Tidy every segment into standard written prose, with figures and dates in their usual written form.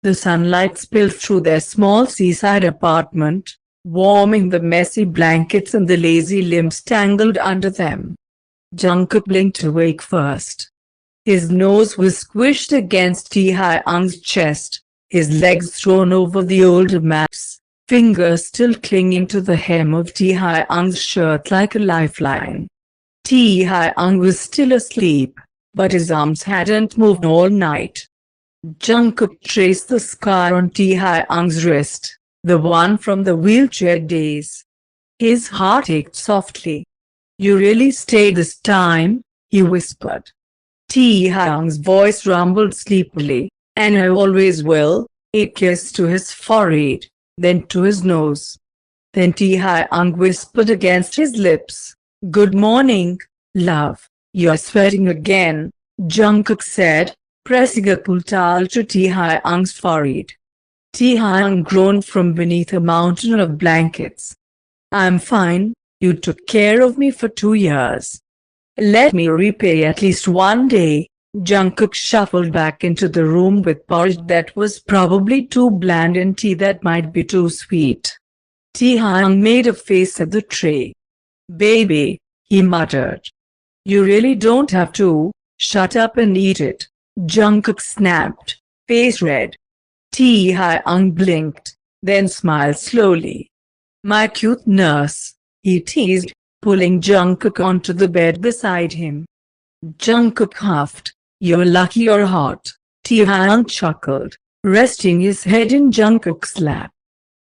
The sunlight spilled through their small seaside apartment, warming the messy blankets and the lazy limbs tangled under them. Jungkook blinked awake first. His nose was squished against Taehyung's chest, his legs thrown over the older mats, fingers still clinging to the hem of Taehyung's shirt like a lifeline. Taehyung was still asleep, but his arms hadn't moved all night. Jungkook traced the scar on Taehyung's wrist, the one from the wheelchair days. His heart ached softly. "You really stayed this time?" he whispered. Taehyung's voice rumbled sleepily, "And I always will." A kiss to his forehead, then to his nose. Then Taehyung whispered against his lips, "Good morning, love. You're sweating again," Jungkook said, pressing a cool towel to Taehyung's forehead. Taehyung groaned from beneath a mountain of blankets. "I'm fine. You took care of me for 2 years. Let me repay at least one day." Jungkook shuffled back into the room with porridge that was probably too bland and tea that might be too sweet. Taehyung made a face at the tray. "Baby," he muttered. "You really don't have to. Shut up and eat it," Jungkook snapped, face red. Taehyung blinked, then smiled slowly. "My cute nurse," he teased, pulling Jungkook onto the bed beside him. Jungkook huffed. "You're lucky you're hot," Taehyung chuckled, resting his head in Jungkook's lap.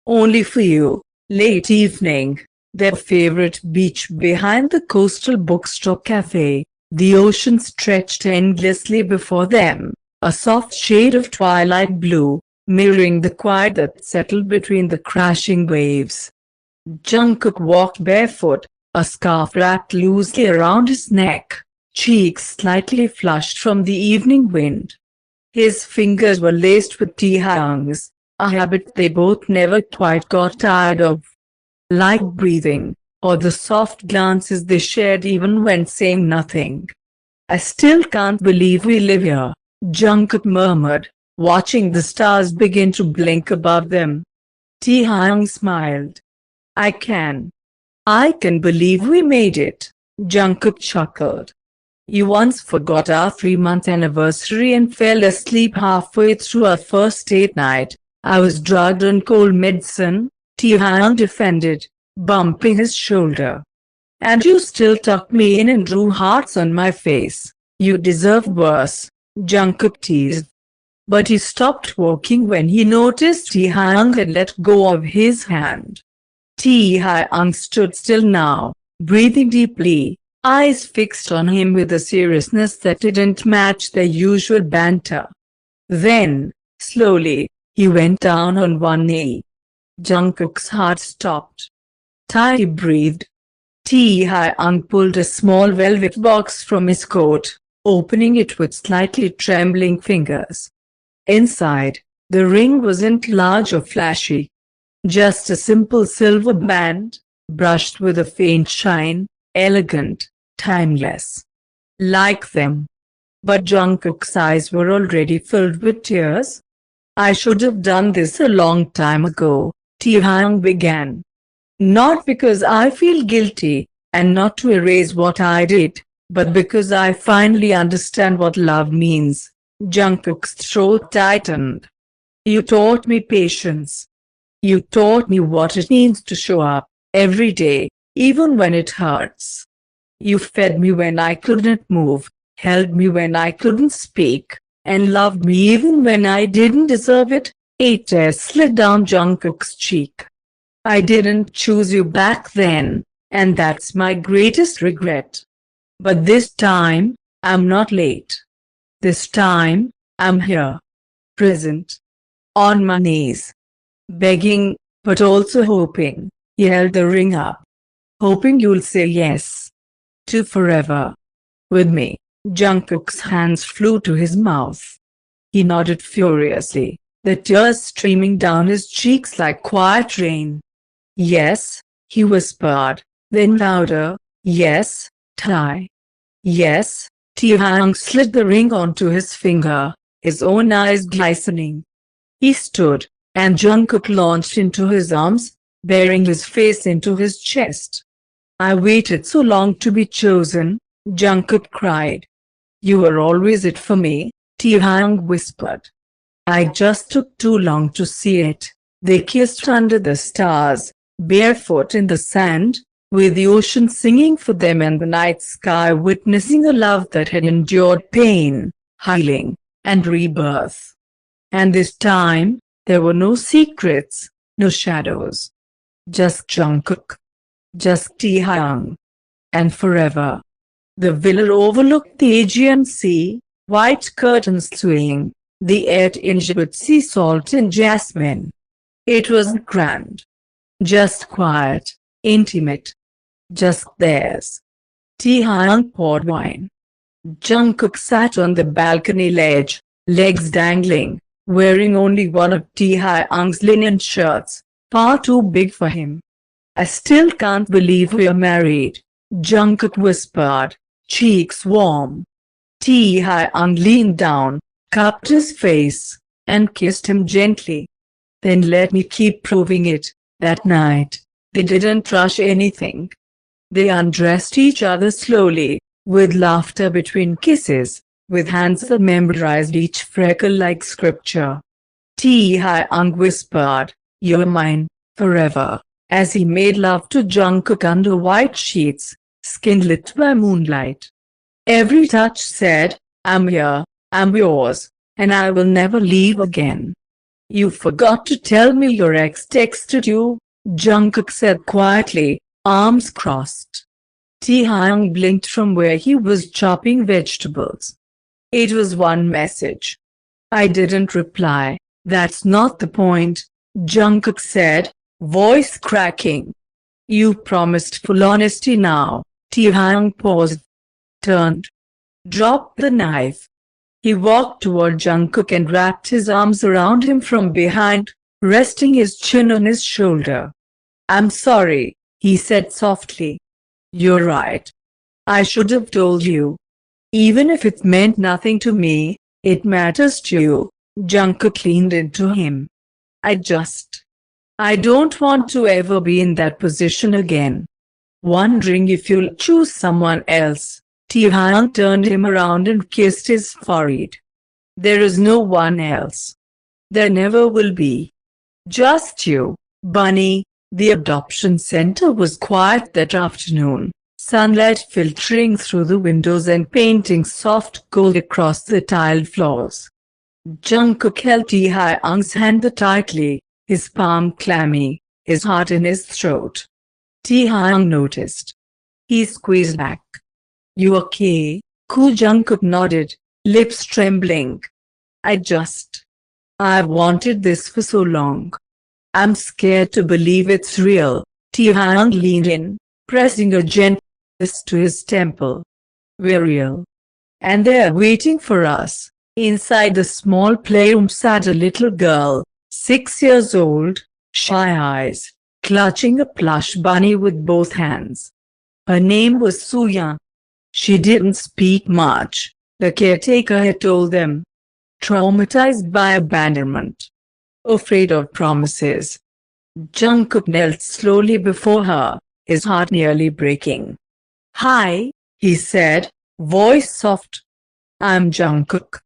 "Only for you." Late evening, their favorite beach behind the coastal bookstore cafe, the ocean stretched endlessly before them, a soft shade of twilight blue, mirroring the quiet that settled between the crashing waves. Jungkook walked barefoot, a scarf wrapped loosely around his neck, cheeks slightly flushed from the evening wind. His fingers were laced with Taehyung's, a habit they both never quite got tired of. Like breathing, or the soft glances they shared even when saying nothing. "I still can't believe we live here," Jungkook murmured, watching the stars begin to blink above them. Taehyung smiled. "I can. I can believe we made it," Jungkook chuckled. "You once forgot our 3-month anniversary and fell asleep halfway through our first date night. I was drugged on cold medicine," Taehyung defended, bumping his shoulder. "And you still tucked me in and drew hearts on my face. You deserve worse," Jungkook teased. But he stopped walking when he noticed Taehyung had let go of his hand. Taehyung stood still now, breathing deeply, eyes fixed on him with a seriousness that didn't match their usual banter. Then, slowly, he went down on one knee. Jungkook's heart stopped. Tae breathed. Taehyung pulled a small velvet box from his coat, opening it with slightly trembling fingers. Inside, the ring wasn't large or flashy. Just a simple silver band, brushed with a faint shine, elegant, timeless. Like them. But Jungkook's eyes were already filled with tears. "I should have done this a long time ago," Taehyung began. "Not because I feel guilty, and not to erase what I did, but because I finally understand what love means." Jungkook's throat tightened. "You taught me patience. You taught me what it means to show up, every day, even when it hurts. You fed me when I couldn't move, held me when I couldn't speak, and loved me even when I didn't deserve it." A tear slid down Jungkook's cheek. "I didn't choose you back then, and that's my greatest regret. But this time, I'm not late. This time, I'm here. Present. On my knees. Begging, but also hoping." He held the ring up. "Hoping you'll say yes. To forever. With me." Jungkook's hands flew to his mouth. He nodded furiously, the tears streaming down his cheeks like quiet rain. "Yes," he whispered, then louder, "Yes, Tae. Yes." Taehyung slid the ring onto his finger, his own eyes glistening. He stood, and Jungkook launched into his arms, bearing his face into his chest. I waited so long to be chosen, Jungkook cried. You were always it for me, Taehyung whispered. I just took too long to see it. They kissed under the stars, barefoot in the sand, with the ocean singing for them and the night sky witnessing a love that had endured pain, healing, and rebirth. And this time, there were no secrets, no shadows. Just Jungkook. Just Taehyung. And forever. The villa overlooked the Aegean Sea, white curtains swaying, the air tinged with sea salt and jasmine. It wasn't grand. Just quiet, intimate. Just theirs. Taehyung poured wine. Jungkook sat on the balcony ledge, legs dangling, wearing only one of Taehyung's linen shirts, far too big for him. I still can't believe we're married, Jungkook whispered, cheeks warm. Taehyung leaned down, cupped his face, and kissed him gently. Then let me keep proving it. That night, they didn't rush anything. They undressed each other slowly, with laughter between kisses, with hands that memorized each freckle like scripture. Taehyung whispered, "You're mine, forever," as he made love to Jungkook under white sheets, skin lit by moonlight. Every touch said, "I'm here, I'm yours, and I will never leave again." You forgot to tell me your ex texted you, Jungkook said quietly, arms crossed. Taehyung blinked from where he was chopping vegetables. It was one message. I didn't reply. That's not the point, Jungkook said, voice cracking. You promised full honesty now. Taehyung paused, turned, dropped the knife. He walked toward Jungkook and wrapped his arms around him from behind, resting his chin on his shoulder. I'm sorry, he said softly. You're right. I should have told you. Even if it meant nothing to me, it matters to you. Jungkook leaned into him. I don't want to ever be in that position again. Wondering if you'll choose someone else. Taehyung turned him around and kissed his forehead. There is no one else. There never will be. Just you, Bunny. The adoption center was quiet that afternoon, sunlight filtering through the windows and painting soft gold across the tiled floors. Jungkook held Taehyung's hand tightly, his palm clammy, his heart in his throat. Taehyung noticed. He squeezed back. You okay? Cool. Jungkook nodded, lips trembling. I've wanted this for so long. I'm scared to believe it's real. Taehyung leaned in, pressing a gentle kiss to his temple. We're real. And they're waiting for us. Inside the small playroom sat a little girl, 6 years old, shy eyes, clutching a plush bunny with both hands. Her name was Suya. She didn't speak much, the caretaker had told them. Traumatized by abandonment. Afraid of promises. Jungkook knelt slowly before her, his heart nearly breaking. Hi, he said, voice soft. I'm Jungkook.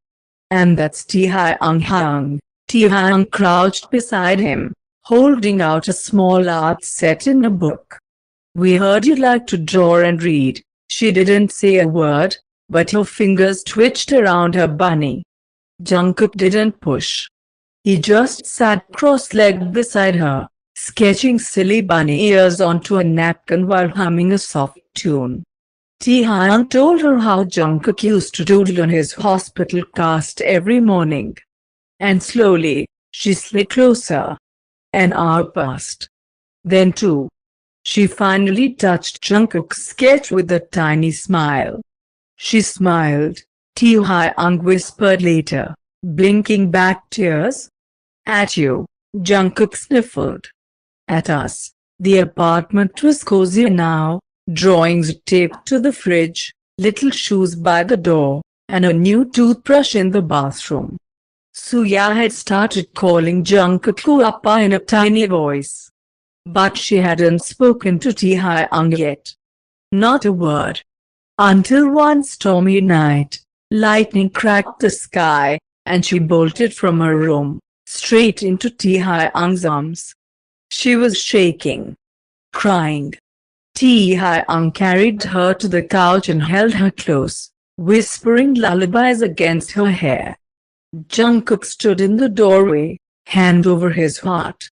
And that's Taehyung. Taehyung crouched beside him, holding out a small art set in a book. We heard you like to draw and read. She didn't say a word, but her fingers twitched around her bunny. Jungkook didn't push. He just sat cross-legged beside her, sketching silly bunny ears onto a napkin while humming a soft tune. Taehyung told her how Jungkook used to doodle on his hospital cast every morning. And slowly, she slid closer. An hour passed. Then 2. She finally touched Jungkook's sketch with a tiny smile. She smiled, Taehyung whispered later, blinking back tears. At you, Jungkook sniffled. At us. The apartment was cozy now, drawings taped to the fridge, little shoes by the door, and a new toothbrush in the bathroom. Suya had started calling Jungkook Appa in a tiny voice. But she hadn't spoken to Taehyung yet. Not a word. Until one stormy night, lightning cracked the sky, and she bolted from her room, straight into Taehyung's arms. She was shaking, crying. Taehyung carried her to the couch and held her close, whispering lullabies against her hair. Jungkook stood in the doorway, hand over his heart.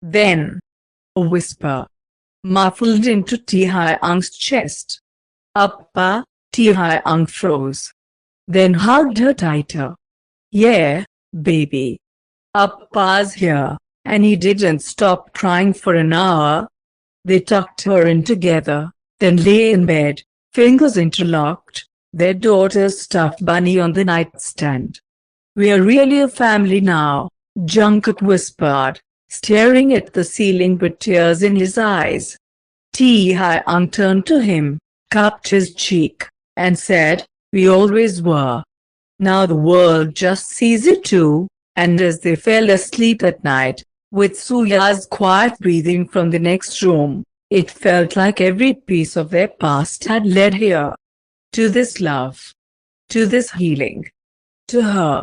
Then, a whisper, muffled into Taehyung's chest. Appa. Taehyung froze. Then hugged her tighter. Yeah, baby. Appa's here, and he didn't stop crying for an hour. They tucked her in together, then lay in bed, fingers interlocked, their daughter's stuffed bunny on the nightstand. We're really a family now, Jungkook whispered, staring at the ceiling with tears in his eyes. Taehyung turned to him, cupped his cheek, and said, we always were. Now the world just sees it too. And as they fell asleep that night, with Suya's quiet breathing from the next room, it felt like every piece of their past had led here. To this love. To this healing. To her.